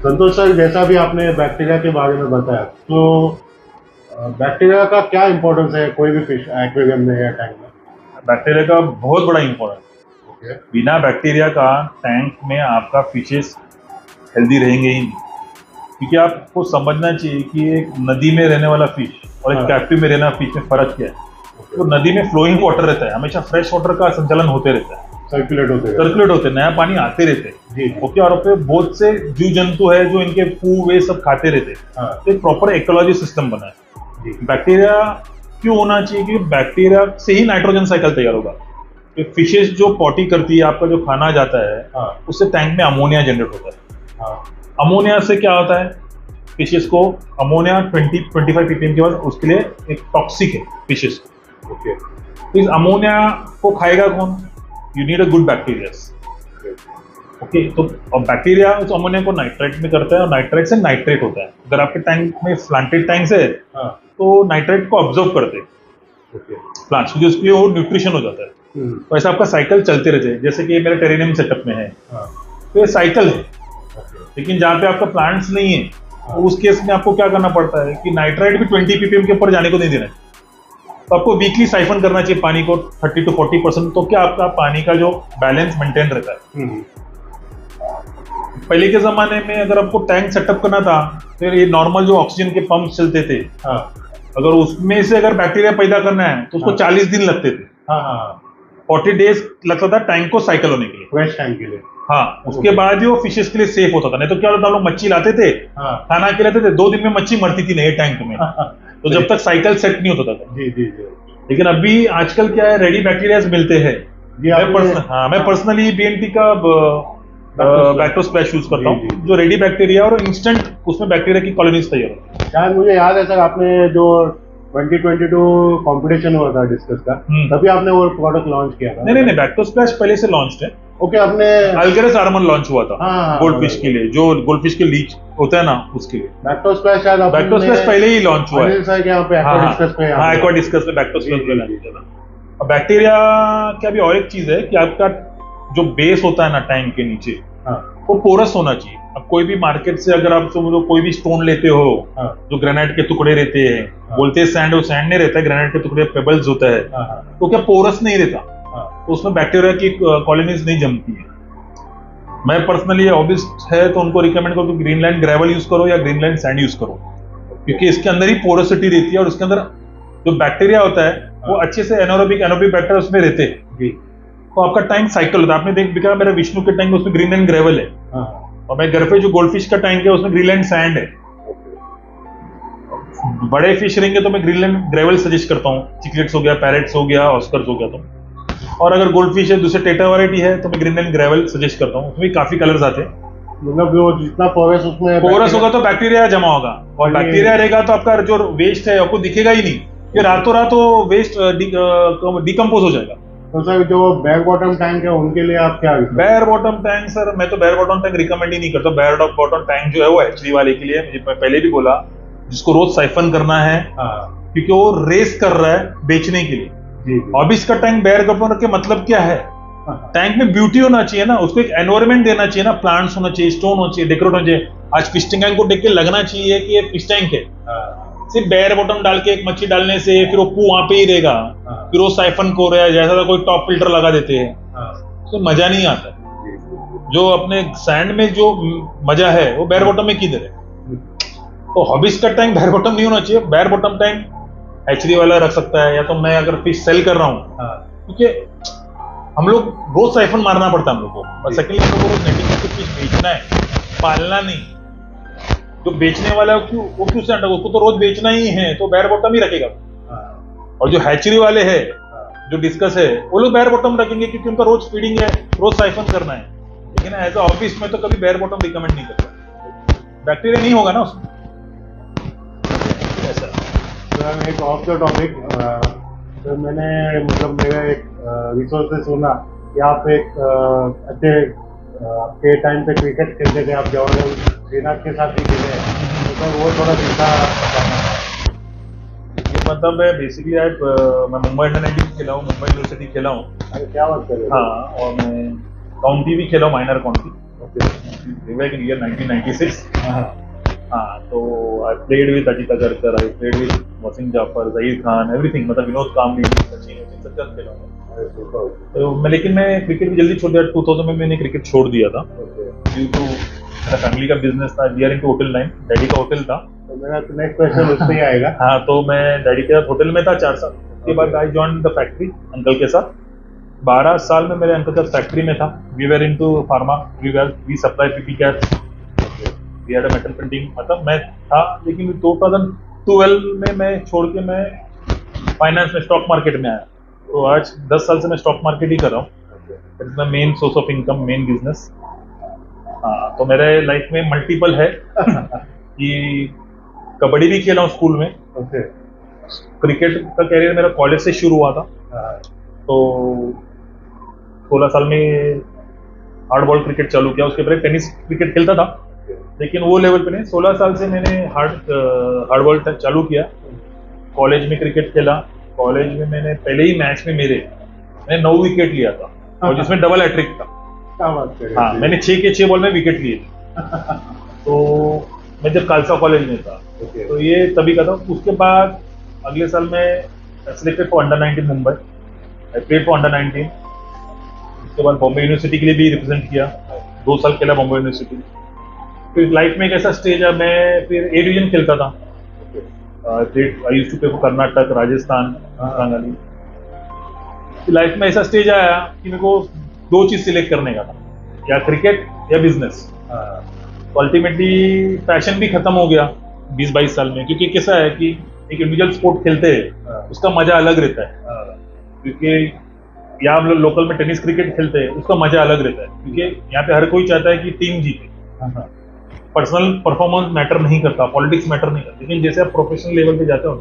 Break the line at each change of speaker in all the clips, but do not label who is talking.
संतोष sir, जैसा भी आपने बैक्टीरिया के बारे में बताया, तो बैक्टीरिया का क्या इम्पोर्टेंस है कोई भी फिश एक्वेरियम में या टैंक में?
बैक्टीरिया का बहुत बड़ा इम्पोर्टेंस।
ओके।
बिना बैक्टीरिया का टैंक में आपका फिशेस हेल्दी रहेंगे ही नहीं, क्योंकि आपको समझना चाहिए कि एक नदी में रहने वाला फिश और एक कैप्टिव में रहने वाला फिश में फर्क क्या है। तो नदी में फ्लोइंग वाटर रहता है, हमेशा फ्रेश वाटर का संचालन होते रहता है, सर्कुलेट होते, नया पानी आते रहते हैं। ओके, और पे बहुत से जीव जंतु है जो इनके पू वे सब खाते रहते हैं। तो एक प्रॉपर इकोलॉजी सिस्टम बना है। बैक्टीरिया क्यों होना चाहिए? कि बैक्टीरिया से ही नाइट्रोजन साइकिल तैयार होगा। फिशेस जो पॉटी करती है, आपका जो खाना जाता है, उससे टैंक में अमोनिया जनरेट होता है। अमोनिया से क्या होता है? फिशेस को अमोनिया 20-25 ppm के बाद उसके लिए एक टॉक्सिक है फिशेस को। ओके, तो इस अमोनिया को खाएगा कौन? You need a good bacteria. Okay, तो बैक्टीरिया उस अमोनिया को नाइट्रेट में करता है और नाइट्रेट से नाइट्रेट होता है। अगर आपके टैंक में प्लांटेड टैंक्स है तो नाइट्रेट को ऑब्जर्व करते हैं प्लांट्स, क्योंकि उसके लिए वो न्यूट्रिशन हो जाता है। तो ऐसा आपका साइकिल चलते रहते हैं। जैसे कि मेरे टेरेनियम सेटअप में है, तो ये साइकिल है। लेकिन जहाँ पे आपका प्लांट्स नहीं है, तो उस केस में आपको क्या करना पड़ता है कि नाइट्राइट भी 20 ppm के ऊपर जाने को नहीं देना है। तो आपको वीकली साइफन करना चाहिए पानी को 30 to 40%, तो क्या आपका पानी का जो बैलेंस मेंटेन रहता है। पहले के जमाने में अगर आपको टैंक सेटअप करना था, फिर ये नॉर्मल जो ऑक्सीजन के पंप चलते थे, अगर उसमें से अगर बैक्टीरिया पैदा करना है तो उसको 40 दिन लगते थे। 40 डेज लगता था टैंक को साइकिल होने के लिए,
फ्रेश टैंक के लिए।
उसके बाद ही वो फिशेस के लिए सेफ होता था। नहीं तो क्या होता था, लोग मच्छी लाते थे, खाना खिलाते थे, 2 दिन में मच्छी मरती थी नए टैंक में। तो जब तक साइकिल सेट नहीं होता था। लेकिन अभी आजकल क्या है, रेडी बैक्टीरिया मिलते हैं। मैं पर्सनली BNT का बैक्टोस्प्लैश यूज करता हूँ, जो रेडी बैक्टीरिया और इंस्टेंट उसमें बैक्टीरिया की कॉलोनीज तैयार होती है।
शायद मुझे याद है सर, आपने जो 2022 कंपटीशन हुआ था डिस्कस का, तभी आपने वो प्रोडक्ट लॉन्च किया था।
नहीं, बैक्टोस्प्लैश पहले से लॉन्च है।
ओके, आपने
अल्गेरस आर्मन लॉन्च हुआ था गोल्डफिश के लिए, जो गोल्डफिश के लीच होता है ना, उसके लिए।
बैक्टोस्प्लैश
पहले ही लॉन्च हुआ है। एक्वा डिस्कस पे बैक्टोस्प्लैश पे लॉन्च किया था। बैक्टीरिया क्या भी और एक चीज है कि आपका जो बेस होता है ना टैंक के नीचे, वो पोरस होना चाहिए। अब कोई भी मार्केट से अगर आप समझो कोई भी स्टोन लेते हो, जो ग्रेनाइट के टुकड़े रहते हैं, बोलते हैं सैंड, वो सैंड नहीं रहता है, ग्रेनाइट के टुकड़े पेबल्स होता है, तो क्या पोरस नहीं रहता, तो उसमें बैक्टीरिया की कॉलोनीज नहीं जमती है। मैं पर्सनली हॉबिस्ट है तो उनको रिकमेंड करूँ कि ग्रीनलैंड ग्रेवल यूज करो या ग्रीनलैंड सैंड यूज करो, क्योंकि इसके अंदर ही पोरोसिटी रहती है और उसके अंदर जो बैक्टीरिया होता है वो अच्छे से एनारोबिक बैक्टीरिया उसमें रहते हैं। तो आपका टैंक साइकिल होता है। आपने देखा मेरा विष्णु के टैंक उसमें ग्रीनलैंड ग्रेवल है, और मैं घर पे जो गोल्डफिश का टैंक है उसमें ग्रीनलैंड सैंड है। बड़े फिश रहेंगे तो मैं ग्रीनलैंड ग्रेवल सजेस्ट करता हूँ, चिकलेट्स हो गया, पैरेट्स हो गया, ऑस्कर्स हो गया। तो और अगर गोल्डफिश है, दूसरे टेटा वैरायटी है, तो मैं ग्रीनलैंड ग्रेवल सजेस्ट करता हूँ। उसमें काफी कलर्स आते हैं।
मतलब वो जितना पोरस उसमें
पोरस होगा तो बैक्टीरिया जमा होगा, और बैक्टीरिया रहेगा तो आपका जो वेस्ट है आपको दिखेगा ही नहीं, कि रातों रात वो वेस्ट डिकम्पोज हो जाएगा।
तो सर, जो बेयर बॉटम टैंक है उनके लिए आप क्या?
बेयर बॉटम टैंक सर, मैं तो बेयर बॉटम टैंक रिकमेंड ही नहीं करता। बेयर बॉटम टैंक जो है वो एचडी वाले के लिए, मुझे पहले भी बोला, जिसको रोज साइफन करना है, क्योंकि वो रेस कर रहा है बेचने के लिए। अब इसका टैंक बेयर बॉटम के मतलब क्या है? टैंक में ब्यूटी होना चाहिए ना, उसको एक एनवायरमेंट देना चाहिए ना, प्लांट्स होना चाहिए, स्टोन होना चाहिए, डेकोरेट होना चाहिए। आज फिश टैंक को देख के लगना चाहिए कि ये फिश टैंक है। सिर्फ बेयर बॉटम डाल के एक मच्छी डालने से फिर वो पू वहां पे ही रहेगा, फिर वो साइफन को रहा है, जैसा कोई टॉप फिल्टर लगा देते हैं, तो मजा नहीं आता। जो अपने सैंड में जो मजा है वो बेयर बॉटम में किधर है? तो हॉबीज का टैंक बैर बॉटम नहीं होना चाहिए। बैर बॉटम टैंक हैचरी वाला रख सकता है, या तो मैं अगर फिश सेल कर रहा हूँ,
हाँ,
क्योंकि हम लोग रोज साइफन मारना पड़ता है हम लोग को, और सेकेंडली हम लोग को रोज नेटिंग करके फिश बेचना है, पालना नहीं। जो बेचने वाला है वो क्यों स्टैंड, उसको तो रोज बेचना ही है, तो बैर बॉटम ही रखेगा।
हाँ,
और जो हैचरी वाले हैं,
हाँ,
जो डिस्कस है, वो लोग बैर बॉटम रखेंगे क्योंकि उनका रोज फीडिंग है, रोज साइफन करना है। लेकिन एज अ ऑफिस में तो कभी बैर बॉटम रिकमेंड नहीं करता, बैक्टीरिया नहीं होगा ना उसमें। ऐसा
तो एक ऑफ द टॉपिक, तो मैंने मतलब मेरा एक रिसोर्स से सुना कि आप एक अच्छे आपके टाइम पे क्रिकेट खेलते थे, आप जवाहरलाल श्रीनाथ के साथ भी खेले हैं, तो वो थोड़ा किस्सा बताना।
ये मतलब है बेसिकली मैं मुंबई इंडियन टीम खेला हूँ, मुंबई यूनिवर्सिटी खेला हूँ।
अरे क्या बात कर रहे हो?
हाँ, और मैं काउंटी भी खेला हूँ, minor county,
okay,
back in year 1996।
हाँ,
हाँ, तो I played with Ajit Agarkar, I played with Wasim Jaffer, Zaheer Khan, everything, मतलब विनोद कामली, सचिन, सब जगह खेला हूँ।
अरे super,
तो लेकिन मैं क्रिकेट भी जल्दी छोड़ दिया। 2000 में मैंने क्रिकेट छोड़ दिया था
ओके।
ड्यू टू मेरा फैमिली का बिजनेस था। We are into hotel line, daddy का होटल था।
तो मेरा नेक्स्ट क्वेश्चन उससे ही आएगा।
हाँ, तो मैं डैडी के साथ होटल में था 4 साल। उसके बाद I join the factory uncle के साथ। 12 साल में मेरे अंकल के साथ फैक्ट्री में था। We were into pharma, we supply PP caps, we had a metal printing, मतलब मैं था। लेकिन 2012 में मैं छोड़ के मैं फाइनेंस में, स्टॉक मार्केट में आया। तो आज 10 साल से मैं स्टॉक मार्केट ही कर रहा हूँ। It is my main source of income, main business. हाँ, तो मेरे लाइफ में मल्टीपल है कि कबड्डी भी खेला हूँ स्कूल में।
ओके,
क्रिकेट का कैरियर मेरा कॉलेज से शुरू हुआ था।
हाँ,
तो 16 साल में हार्ड बॉल क्रिकेट चालू किया। उसके पहले टेनिस क्रिकेट खेलता था, लेकिन वो लेवल पे नहीं। 16 साल से मैंने हार्ड बॉल चालू किया। कॉलेज में क्रिकेट खेला। कॉलेज में मैंने पहले ही मैच में मैंने 9 विकेट लिया था, और जिसमें डबल हैट्रिक था।
क्या बात कर रहे हो?
हाँ, मैंने 6 के 6 बॉल में विकेट लिए थे। तो मैं जब खालसा कॉलेज में था,
ओके,
तो ये तभी का था। उसके बाद अगले साल मैं selected for under 19 Mumbai, I played for under 19। उसके बाद बॉम्बे यूनिवर्सिटी के लिए भी रिप्रेजेंट किया, 2 साल खेला बॉम्बे यूनिवर्सिटी। फिर लाइफ में एक ऐसा स्टेज है, मैं फिर ए डिवीजन खेलता था। I used to play for Karnataka, Rajasthan, Telangana. Life में ऐसा स्टेज आया कि मेरे को 2 चीज सिलेक्ट करने का था, या क्रिकेट या बिजनेस।
हाँ,
तो अल्टीमेटली पैशन भी खत्म हो गया 20-22 साल में, क्योंकि कैसा है कि एक इंडिविजुअल स्पोर्ट खेलते हैं, उसका मजा अलग रहता है।
हाँ,
क्योंकि यहाँ हम लोग लोकल में टेनिस क्रिकेट खेलते हैं, उसका मजा अलग रहता है, क्योंकि यहाँ पे हर कोई चाहता है कि टीम जीते।
हाँ,
पर्सनल परफॉर्मेंस मैटर नहीं करता, पॉलिटिक्स मैटर नहीं करता। लेकिन जैसे आप प्रोफेशनल लेवल पे जाते हो,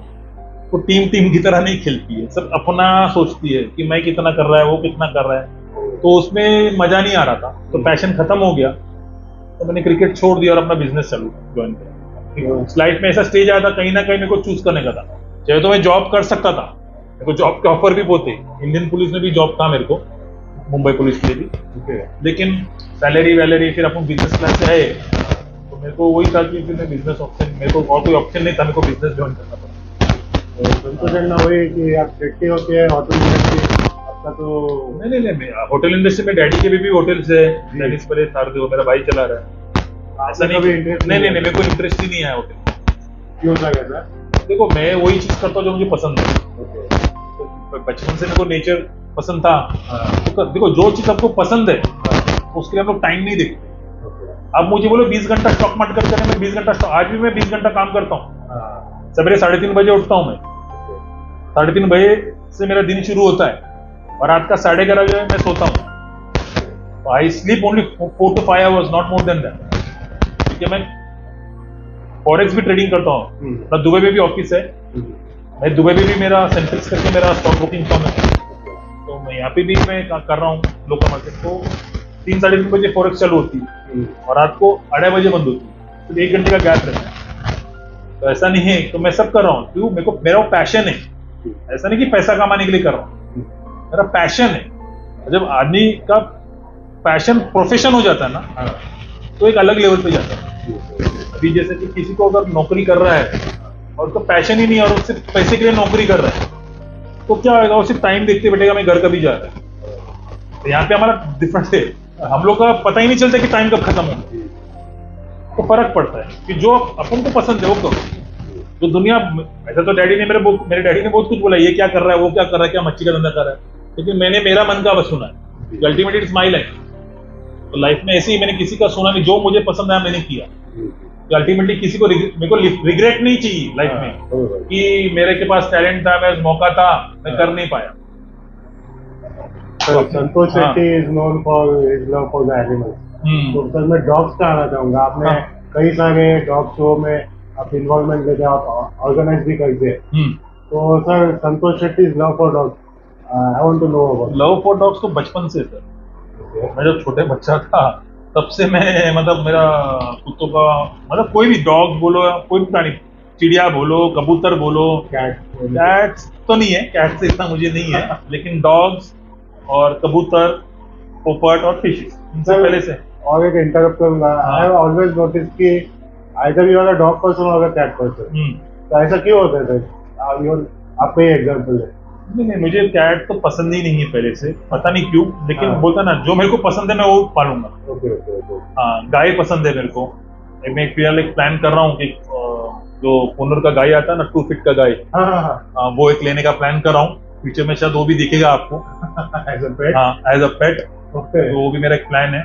तो टीम की तरह नहीं खेलती है, सब अपना सोचती है कि मैं कितना कर रहा है, वो कितना कर रहा है। तो उसमें मजा नहीं आ रहा था, तो पैशन खत्म हो गया। तो मैंने क्रिकेट छोड़ दिया और अपना बिजनेस चालू ज्वाइन किया। लाइफ में ऐसा स्टेज आया था, कहीं ना कहीं मेरे को चूज करने का था। चाहे तो मैं जॉब कर सकता था, मेरे को जॉब के ऑफर भी बहुत थे। इंडियन पुलिस में भी जॉब था मेरे को, मुंबई पुलिस के लिए भी।
ओके,
लेकिन सैलरी फिर अपन बिजनेस क्लास से आए, तो मेरे को वही था कि फिर मैं बिजनेस ऑप्शन, मेरे को और कोई ऑप्शन नहीं था, मेरे को बिजनेस ज्वाइन करना पड़ा।
तो कंक्लूजन ना हुई कि आप देखते हो कि होटल इंडस्ट्री आपका तो
नहीं, होटल इंडस्ट्री में डैडी के भी होटल्स है। टेनिस प्लेस था, मेरा भाई चला रहा है। ऐसा नहीं,
कभी इंटरेस्ट
नहीं, मेरे को इंटरेस्ट ही नहीं है होटल।
क्यों लगा था?
देखो, मैं वही चीज करता हूँ जो मुझे पसंद है।
ओके,
तो बचपन से मेरे को नेचर पसंद था।
हाँ,
तो देखो, जो चीज आपको पसंद है
हाँ,
उसके लिए हम लोग टाइम नहीं देखते।
ओके,
अब मुझे बोलो 20 घंटा स्टॉक मार्केट करें, मैं 20 घंटा आज भी मैं 20 घंटा काम करता हूँ।
हाँ,
सवेरे 3:30 बजे उठता हूँ मैं। 3:30 बजे से मेरा दिन शुरू होता है, और रात का 11:30 बजे मैं सोता हूँ। I sleep only 4 to 5 hours, not more than that. ठीक है, मैं फॉरेक्स भी ट्रेडिंग करता हूँ। मैं दुबई में भी ऑफिस है, मैं दुबई में भी मेरा सेंट्रिक्स करके मेरा स्टॉक ब्रोकिंग फर्म है। तो मैं यहाँ पे भी मैं कर रहा हूँ लोकल मार्केट। तो 3-3:30 बजे फॉरेक्स चालू होती है, और रात को 2:30 बजे बंद होती है। तो 1 घंटे का गैप रहता है। तो ऐसा नहीं है, तो मैं सब कर रहा हूँ क्यों, मेरे को मेरा पैशन है। ऐसा नहीं कि पैसा कमाने के लिए कर रहा हूँ, मेरा पैशन है। जब आदमी का पैशन प्रोफेशन हो जाता है ना, तो एक अलग लेवल पे जाता है। अभी जैसे कि किसी को अगर नौकरी कर रहा है और उसका पैशन ही नहीं है, और वो सिर्फ पैसे के लिए नौकरी कर रहा है, तो क्या होगा, वो सिर्फ टाइम देखते बैठेगा, मैं घर कभी जा रहा है। तो यहाँ पे हमारा डिफरेंस है, हम लोग का पता ही नहीं चलता कि टाइम कब खत्म होगा। तो फर्क पड़ता है कि जो अपन को पसंद है वो करो। जो दुनिया, ऐसा तो डैडी ने मेरे डैडी ने बहुत कुछ बोला, ये क्या कर रहा है, वो क्या कर रहा है, क्या मच्छी का धंधा कर रहा है, लेकिन मैंने मेरा मन का बस सुना है। Ultimately it's my life. तो लाइफ में ऐसे ही मैंने किसी का सुना नहीं, जो मुझे पसंद आया मैंने किया। तो अल्टीमेटली किसी को मेरे को रिग्रेट नहीं चाहिए लाइफ में कि मेरे के पास टैलेंट था, मेरे मौका था, मैं कर नहीं पाया।
Sir, Santosh Shetty is known for his love for the animals. तो सर मैं डॉग्स का आना चाहूंगा। आपने कई सारे डॉग शो में आप इन्वॉल्वमेंट लेते, आप ऑर्गेनाइज भी करते हैं। तो sir Santosh Shetty is love for dogs, I want to know about.
Love for dogs तो बचपन से सर, मैं जब छोटे बच्चा था तब से मैं, मतलब मेरा कुत्तों का, मतलब कोई भी डॉग बोलो, कोई भी प्राणी, चिड़िया बोलो, कबूतर बोलो, कैट्स तो नहीं है, कैट से इतना मुझे नहीं है, लेकिन डॉग्स और कबूतर, पोपट और फिशेस, इनसे पहले से।
और एक इंटरप्ट करूंगा, आई हैव ऑलवेज नोटिस कि either you are a dog person और अ कैट पर्सन। तो ऐसा क्यों होता है सर? आपका ही एग्जांपल है।
नहीं, मुझे कैट तो पसंद ही नहीं है पहले से, पता नहीं क्यों, लेकिन बोलता ना, जो मेरे को पसंद है मैं वो पालूंगा। हाँ, गाय पसंद है मेरे को। मैं फिलहाल एक प्लान कर रहा हूँ कि जो पुनर का गाय आता है ना, 2 फीट का गाय, वो एक लेने का प्लान कर रहा हूँ। फ्यूचर में शायद वो भी दिखेगा आपको
एज अ पेट।
हाँ, एज अ पेट। तो वो भी मेरा एक प्लान है।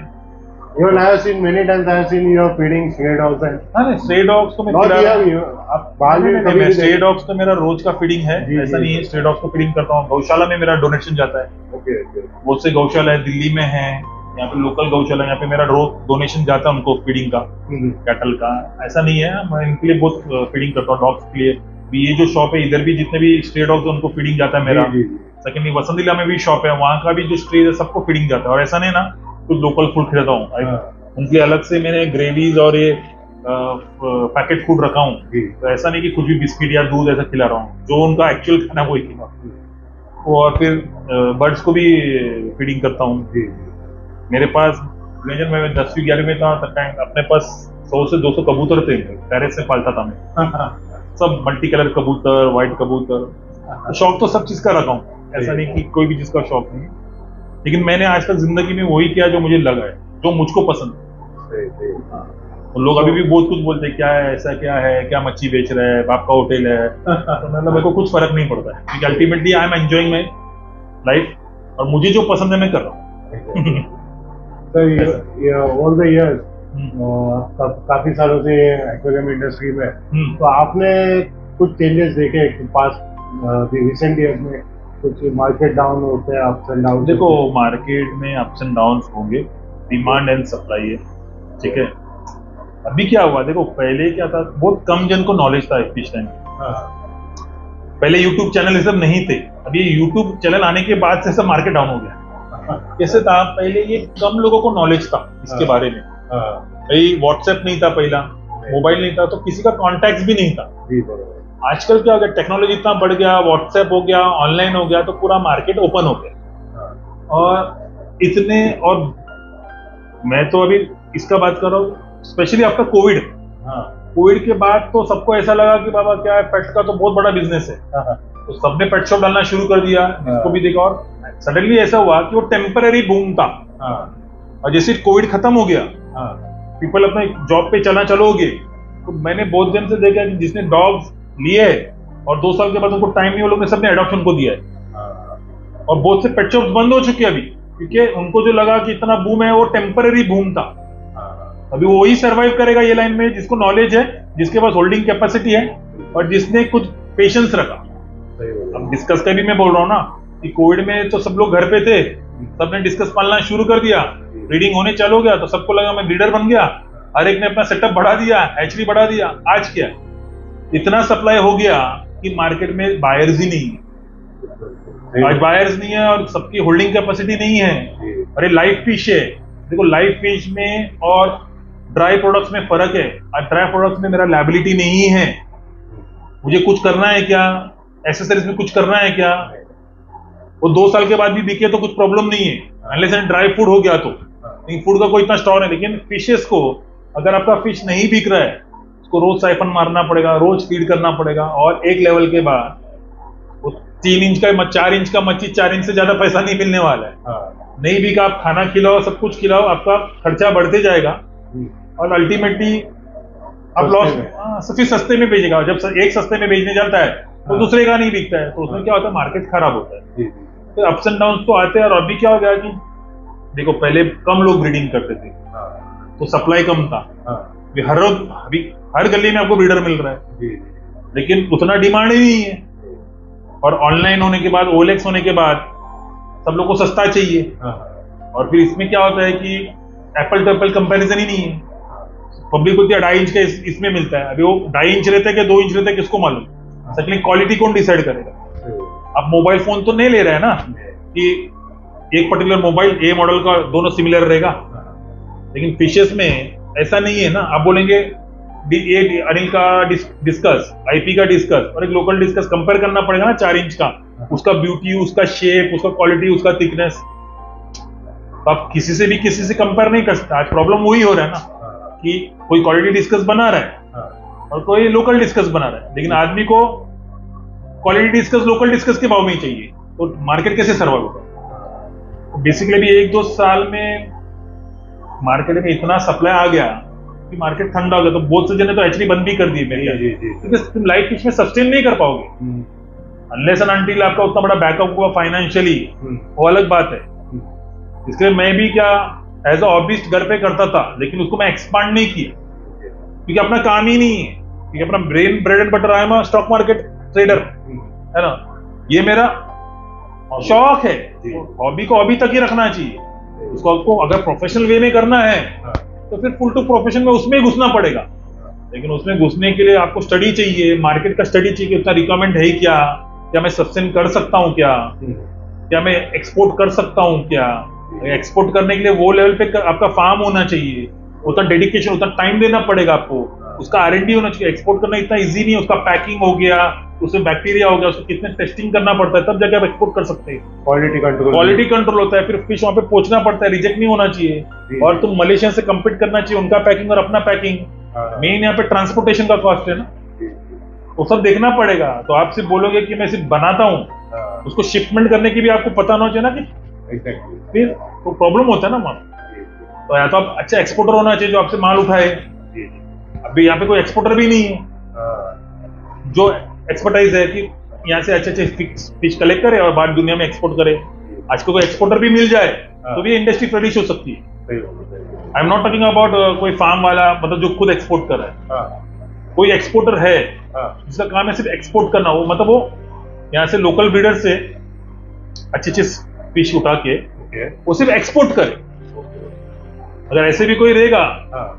Even I have seen many times, I have seen you are feeding stray dogs and
नहीं, स्ट्रे डॉग्स तो मैं
not here, आप बाहर भी कभी भी
स्ट्रे डॉग्स तो मेरा रोज का फीडिंग है, ऐसा नहीं है। स्ट्रे डॉग्स को फीडिंग करता हूँ, गौशाला में मेरा डोनेशन जाता है।
ओके।
बहुत से गौशाला है, दिल्ली में है, यहाँ पे लोकल गौशाला, यहाँ पे मेरा रोज डोनेशन जाता है उनको फीडिंग का, कैटल का। ऐसा नहीं है, मैं इनके लिए बहुत फीडिंग करता हूँ डॉग्स के लिए भी। ये जो शॉप है, इधर भी जितने भी स्ट्रे डॉग्स उनको फीडिंग जाता है मेरा। सेकेंडली वसंतिला में भी शॉप है, वहाँ का भी जो स्ट्रे है सबको फीडिंग जाता है। और ऐसा नहीं ना, कुछ लोकल फूड खिलाता हूँ उनके लिए अलग से, मैंने ग्रेवीज और ये पैकेट फूड रखा हूँ। तो ऐसा नहीं कि कुछ भी बिस्किट या दूध ऐसा खिला रहा हूँ, जो उनका एक्चुअल खाना वही खिला। और फिर बर्ड्स को भी फीडिंग करता हूँ। मेरे पास में 10वीं 11वीं में था, अपने पास 100 से 200 कबूतर थे, टेरेस में पालता था मैं। सब मल्टी कलर कबूतर, व्हाइट कबूतर। शौक तो सब चीज का रखा हूँ, ऐसा नहीं कि कोई भी चीज का शौक नहीं, लेकिन मैंने आज तक जिंदगी में वही किया जो मुझे लगा है, जो मुझको पसंद है। तो लोग अभी भी बहुत कुछ बोलते हैं, क्या है, ऐसा क्या है, क्या मच्छी बेच रहा है, बाप का होटल है। तो मतलब मेरे को कुछ फर्क नहीं पड़ता है, क्योंकि ultimately I am enjoying my life, और मुझे जो पसंद है मैं कर रहा हूँ।
ओवर द इयर्स, काफी सालों से एक्वेरियम इंडस्ट्री में, तो आपने कुछ चेंजेस देखे पास्ट रिसेंट ईयर्स में? कुछ मार्केट डाउन होते हैं, अप्स एंड डाउन?
देखो, मार्केट में अप्स एंड डाउन होंगे, डिमांड एंड सप्लाई है, ठीक है। अभी क्या हुआ, देखो पहले क्या था, बहुत कम जन को नॉलेज था फिश टैंक। पहले यूट्यूब चैनल ये सब नहीं थे, अभी यूट्यूब चैनल आने के बाद से सब मार्केट डाउन हो गया। कैसे था, पहले ये कम लोगों को नॉलेज था इसके बारे में। भाई व्हाट्सएप नहीं था पहला, मोबाइल नहीं था, तो किसी का कॉन्टैक्ट भी नहीं था। आजकल क्या हो गया, टेक्नोलॉजी इतना बढ़ गया, व्हाट्सएप हो गया, ऑनलाइन हो गया, तो पूरा मार्केट ओपन हो गया। और इतने, और मैं तो अभी इसका बात कर रहा हूँ स्पेशली आफ्टर कोविड। कोविड के बाद तो सबको ऐसा लगा कि बाबा क्या है, पेट्स का तो बहुत बड़ा बिजनेस है। तो सबने पेट शॉप डालना शुरू कर दिया, इसको भी देखा। और सडनली ऐसा हुआ कि वो टेम्पररी बूम था, और जैसे कोविड खत्म हो गया, पीपल अपने जॉब पे चलना चलोगे। तो मैंने बहुत जन से देखा कि जिसने डॉग्स लिए है और 2 साल के बाद उनको टाइम नहीं, वो लोग ने सबने एडॉप्शन को दिया है। और बहुत से पेट शॉप्स बंद हो चुके हैं अभी, क्योंकि उनको जो लगा कि इतना बूम है, वो टेम्पररी बूम था। अभी वो ही सर्वाइव करेगा ये लाइन में, जिसको नॉलेज है, जिसके पास होल्डिंग कैपेसिटी है, और जिसने कुछ पेशेंस रखा। अब डिस्कस का भी मैं बोल रहा हूँ ना, कि कोविड में तो सब लोग घर पे थे, सबने डिस्कस पालना शुरू कर दिया, ब्रीडिंग होने चालू हो गया, तो सबको लगा मैं ब्रीडर बन गया, हर एक ने अपना सेटअप बढ़ा दिया, हैचरी बढ़ा दिया। आज क्या, इतना सप्लाई हो गया कि मार्केट में बायर्स ही नहीं है। आज बायर्स नहीं है और सबकी होल्डिंग कैपेसिटी नहीं है। अरे लाइव फिश है, देखो लाइव फिश में और ड्राई प्रोडक्ट्स में फर्क है। आज ड्राई प्रोडक्ट्स में मेरा लायबिलिटी नहीं है, मुझे कुछ करना है क्या, एसेसरीज में कुछ करना है क्या, वो 2 साल के बाद भी बिके तो कुछ प्रॉब्लम नहीं है, अनलेस एंड ड्राई फूड हो गया तो। फूड का कोई इतना स्टोर है, लेकिन फिशेस को अगर आपका फिश नहीं बिक रहा है, उसको रोज साइफन मारना पड़ेगा, रोज फीड करना पड़ेगा, और एक लेवल के बाद वो 3 इंच का 4 इंच का मच्छी 4 इंच से ज्यादा पैसा नहीं मिलने वाला है। नहीं बिका, आप खाना खिलाओ, सब कुछ खिलाओ, आपका खर्चा बढ़ते जाएगा, और अल्टीमेटली आप लॉस
में।
फिर सस्ते में बेचेगा, जब एक सस्ते में बेचने जाता है तो
हाँ।
दूसरे का नहीं बिकता है, तो उसमें
हाँ।
क्या होता है, मार्केट खराब होता है।
जी
तो अप्स एंड डाउन तो आते हैं। और अभी क्या हो गया कि देखो पहले कम लोग ब्रीडिंग करते थे
हाँ
तो सप्लाई कम था।
हाँ
अभी हर रोज अभी हर गली में आपको ब्रीडर मिल रहा है,
जी
लेकिन उतना डिमांड ही नहीं है। और ऑनलाइन होने के बाद, OLX होने के बाद सब लोग को सस्ता चाहिए।
हाँ
और फिर इसमें क्या होता है कि एप्पल टू एप्पल कंपैरिजन ही नहीं है। पब्लिक बोलती है 2.5 इंच का इसमें मिलता है, अभी वो 2.5 इंच रहता है कि 2 इंच रहता है किसको मालूम। सेकंडली क्वालिटी कौन डिसाइड करेगा। आप मोबाइल फोन तो नहीं ले रहे हैं ना कि एक पर्टिकुलर मोबाइल ए मॉडल का दोनों सिमिलर रहेगा, लेकिन फिशेस में ऐसा नहीं है ना। आप बोलेंगे अनिल का डिस्कस, IP का डिस्कस और एक लोकल डिस्कस कंपेयर करना पड़ेगा ना 4 इंच का, उसका ब्यूटी, उसका शेप, उसका क्वालिटी, उसका थिकनेस। तो आप किसी से कंपेयर नहीं कर सकते। आज प्रॉब्लम वही हो रहा है ना कि कोई क्वालिटी डिस्कस बना रहा है और कोई लोकल डिस्कस बना रहा है, लेकिन आदमी को क्वालिटी डिस्कस लोकल डिस्कस के भाव में ही चाहिए, तो मार्केट कैसे सर्वाइव होगा। बेसिकली अभी 1-2 साल में मार्केट में इतना सप्लाई आ गया कि मार्केट ठंडा हो गया, तो बहुत से जने तो एक्चुअली बंद भी कर दिए मेरे, क्योंकि तुम लाइफ फिश में सस्टेन नहीं कर पाओगे अनलेस एंड अनटिल आपका उतना बड़ा बैकअप हुआ फाइनेंशियली, वो अलग बात है। इसलिए मैं भी क्या एज अ हॉबिस्ट घर पे करता था, लेकिन उसको मैं एक्सपांड नहीं किया क्योंकि अपना काम ही नहीं है, क्योंकि अपना bread and butter, I am stock market trader, है ना। ये मेरा शौक है, हॉबी को हॉबी तक ही रखना चाहिए। उसको आपको अगर प्रोफेशनल वे में करना है तो फिर फुल टू प्रोफेशन में उसमें घुसना पड़ेगा, लेकिन उसमें घुसने के लिए आपको स्टडी चाहिए, मार्केट का स्टडी चाहिए कि उतना रिक्वायरमेंट है क्या मैं सस्टेन कर सकता हूँ, क्या मैं एक्सपोर्ट कर सकता हूँ, क्या एक्सपोर्ट करने के लिए वो लेवल पे आपका फार्म होना चाहिए, उतना डेडिकेशन, उतना टाइम देना पड़ेगा आपको, उसका R&D होना चाहिए। एक्सपोर्ट करना इतना इजी नहीं है, उसका पैकिंग हो गया, उसमें बैक्टीरिया हो गया, उसको कितने टेस्टिंग करना पड़ता है, तब जाके आप एक्सपोर्ट कर सकते हैं। क्वालिटी कंट्रोल होता है, फिर फिश वहां पे पहुंचना पड़ता है, रिजेक्ट नहीं होना चाहिए। और तुम मलेशिया से कंपीट करना चाहिए, उनका पैकिंग और अपना पैकिंग, मेन यहाँ पे ट्रांसपोर्टेशन का कॉस्ट है ना, वो सब देखना पड़ेगा। तो आप सिर्फ बोलोगे कि मैं सिर्फ बनाता हूँ, उसको शिपमेंट करने की भी आपको पता होना चाहिए ना, कि फिर तो प्रॉब्लम होता है ना माल। तो या तो आप अच्छा एक्सपोर्टर होना चाहिए जो आपसे माल उठाए, अभी यहाँ पे कोई एक्सपोर्टर भी नहीं है जो एक्सपर्टाइज है कि यहाँ से अच्छे फिश कलेक्ट करे और बाहर दुनिया में एक्सपोर्ट करे। आज को कोई एक्सपोर्टर भी मिल जाए तो भी इंडस्ट्री फ्लरिश हो सकती है। I am not talking about कोई फार्म वाला, मतलब जो खुद एक्सपोर्ट कर रहा है। कोई एक्सपोर्टर है जिसका काम है सिर्फ एक्सपोर्ट करना, वो मतलब वो यहाँ से लोकल ब्रीडर से अच्छे फिश उठा के वो सिर्फ एक्सपोर्ट करे। अगर ऐसे भी कोई रहेगा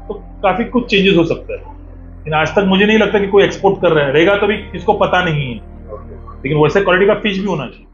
तो काफी कुछ चेंजेस हो सकता है, लेकिन आज तक मुझे नहीं लगता कि कोई एक्सपोर्ट कर रहा है। रहेगा तो भी किसको पता नहीं है, लेकिन वैसे क्वालिटी का फिश भी होना चाहिए।